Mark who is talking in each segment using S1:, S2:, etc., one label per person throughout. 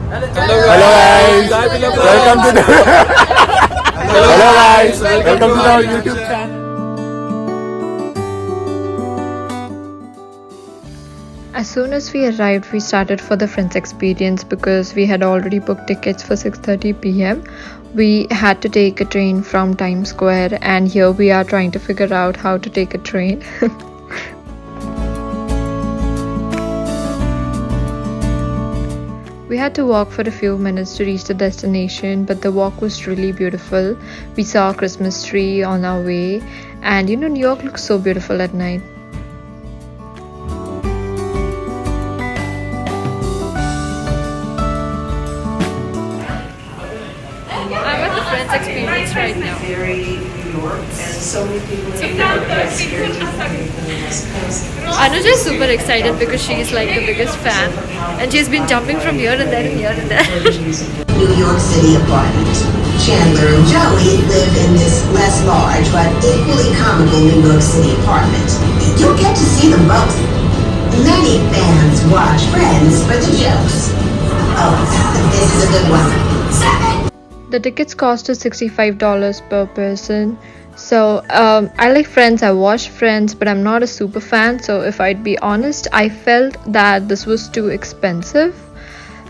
S1: Hello guys, welcome to the Hello guys, welcome to our YouTube channel.
S2: As soon as we arrived, we started for the Friends experience because we had already booked tickets for 6:30 p.m. We had to take a train from Times Square, and here we are trying to figure out how to take a train. We had to walk for a few minutes to reach the destination, but the walk was really beautiful. We saw a Christmas tree on our way, and New York looks so beautiful at night. I'm at the Friends experience right now. Anuja is super excited because she is like the biggest fan, and she's been jumping from here and there and here and there.
S3: New York City apartment. Chandler and Joey live in this less large but equally comical New York City apartment. You'll get to see them both. Many fans watch Friends for the jokes. Oh, this is a good one. 7.
S2: The tickets cost us $65 per person. So I like Friends, I watch Friends, but I'm not a super fan. So if I'd be honest, I felt that this was too expensive.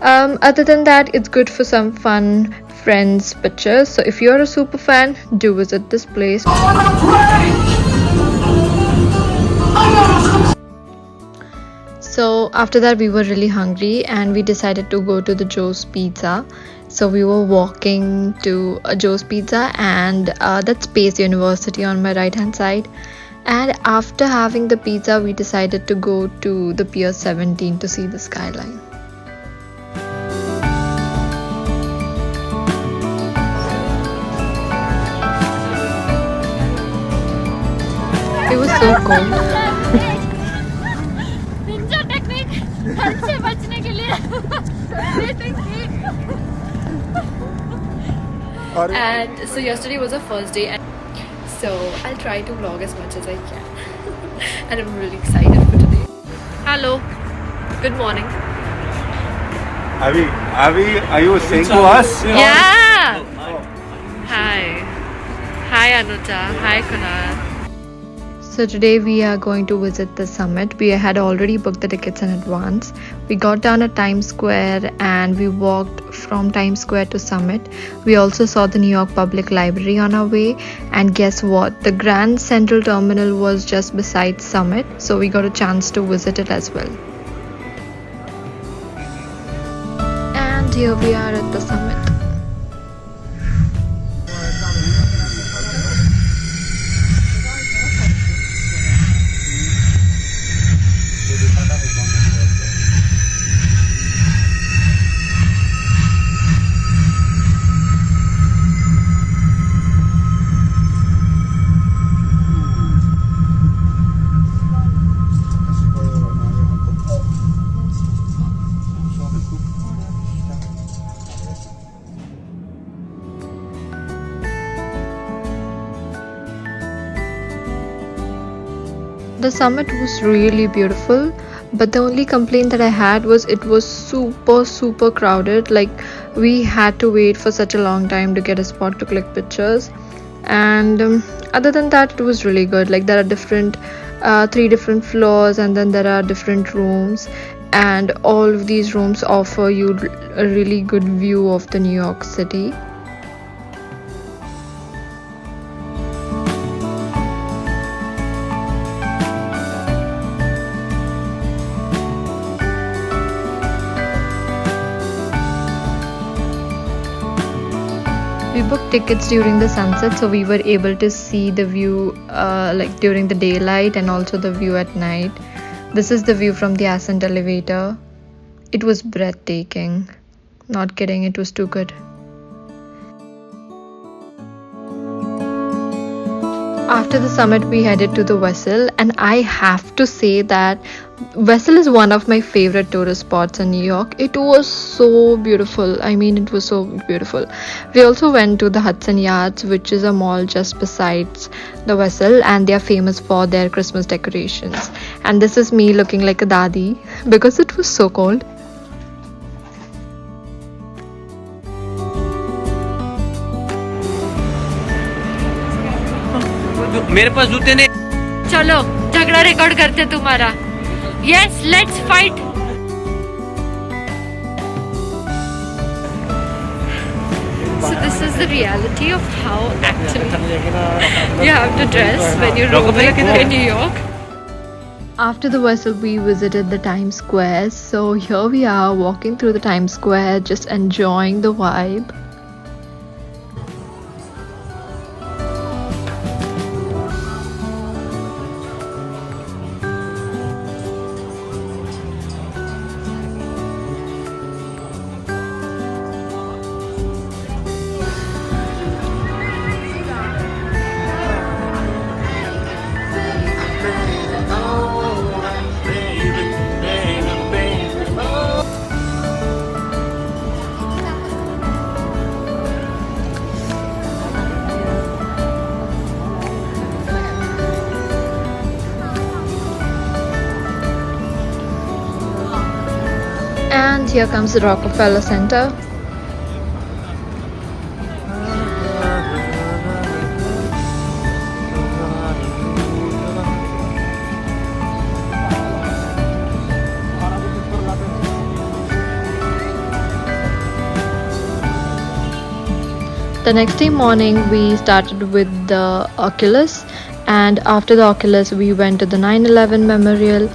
S2: Other than that, it's good for some fun Friends pictures. So if you're a super fan, do visit this place. So after that, we were really hungry and we decided to go to the Joe's Pizza. So we were walking to Joe's Pizza, and that's Pace University on my right hand side. And after having the pizza, we decided to go to the Pier 17 to see the skyline. It was so cold.
S4: Ninja technique ठंड से बचने के लिए
S2: And so yesterday was the first day, and so I'll try to vlog as much as I can. And I'm really excited for today. Hello, good morning.
S1: Are you saying to us?
S2: Yeah. Hi Anuja. Hi Kunal. So today we are going to visit the summit. We had already booked the tickets in advance. We got down at Times Square and we walked from Times Square to Summit. We also saw the New York Public Library on our way, and guess what? The Grand Central Terminal was just beside Summit, so we got a chance to visit it as well. And here we are at the summit. The summit was really beautiful, but the only complaint that I had was it was super crowded. Like, we had to wait for such a long time to get a spot to click pictures, and other than that, it was really good. Like, there are 3 different floors, and then there are different rooms, and all of these rooms offer you a really good view of the New York City. We booked tickets during the sunset, so we were able to see the view like during the daylight and also the view at night. This is the view from the Ascent elevator. It was breathtaking. Not kidding, it was too good. After the summit, we headed to the Vessel, and I have to say that Vessel is one of my favorite tourist spots in New York. It was so beautiful. I mean, it was so beautiful. We also went to the Hudson Yards, which is a mall just besides the Vessel, and they are famous for their Christmas decorations. And this is me looking like a dadi because it was so cold.
S5: मेरे पास जूते नहीं।
S4: चलो झगड़ा record करते तुम्हारा. Yes, let's fight. So this is the reality of how actually you have to dress when you're roaming in New York.
S2: After the vessel, we visited the Times Square. So here we are walking through the Times Square, just enjoying the vibe. And here comes the Rockefeller Center. The next day morning we started with the Oculus, and after the Oculus we went to the 9/11 memorial.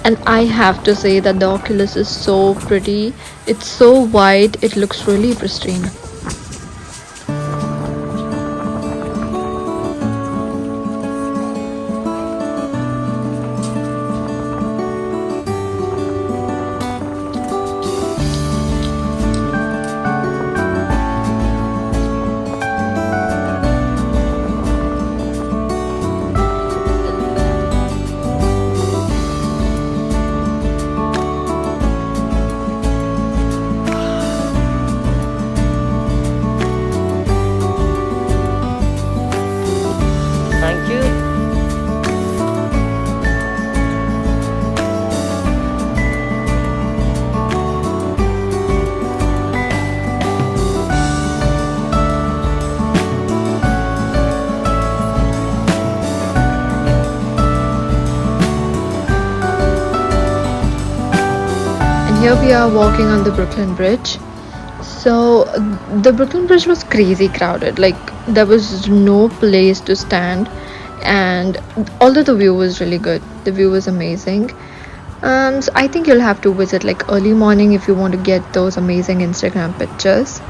S2: And I have to say that the Oculus is so pretty. It's so white, it looks really pristine.
S5: Thank you.
S2: And here we are walking on the Brooklyn Bridge. So the Brooklyn Bridge was crazy crowded. Like there was no place to stand, and although the view was really good, the view was amazing. So I think you'll have to visit like early morning if you want to get those amazing Instagram pictures.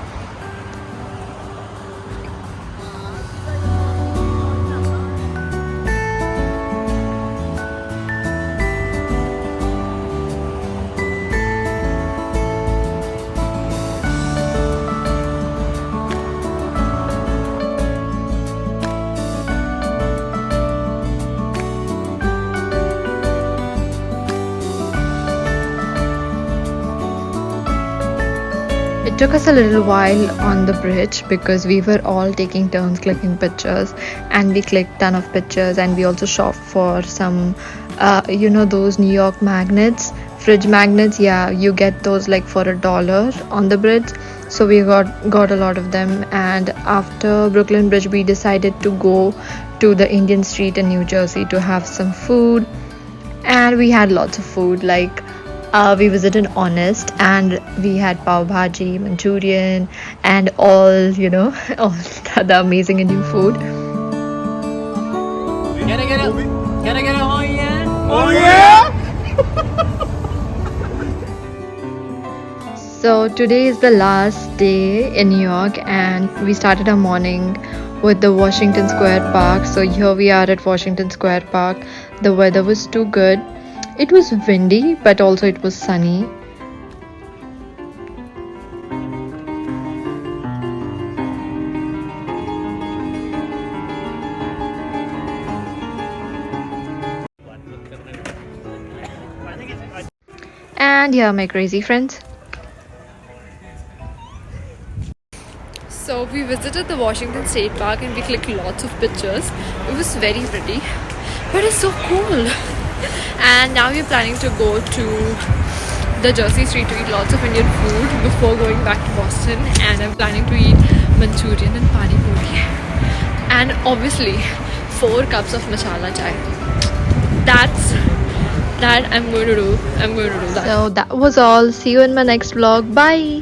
S2: It took us a little while on the bridge because we were all taking turns clicking pictures, and we clicked ton of pictures, and we also shopped for some those New York magnets, fridge magnets. Yeah, you get those like for $1 on the bridge. So we got a lot of them, and after Brooklyn Bridge we decided to go to the Indian street in New Jersey to have some food. And we had lots of food, like we visited Honest, and we had pav bhaji, Manchurian, and all all the amazing Indian food.
S5: Can I get a oh yeah?
S1: Oh yeah!
S2: So today is the last day in New York, and we started our morning with the Washington Square Park. So here we are at Washington Square Park. The weather was too good. It was windy, but also it was sunny. And here are my crazy friends. So we visited the Washington State Park and we clicked lots of pictures. It was very pretty, but it's so cool. And now we're planning to go to the Jersey Street to eat lots of Indian food before going back to Boston. And I'm planning to eat Manchurian and Pani Puri. And obviously,
S4: 4 cups of masala chai. That I'm going to do. I'm going to do that.
S2: So that was all. See you in my next vlog. Bye.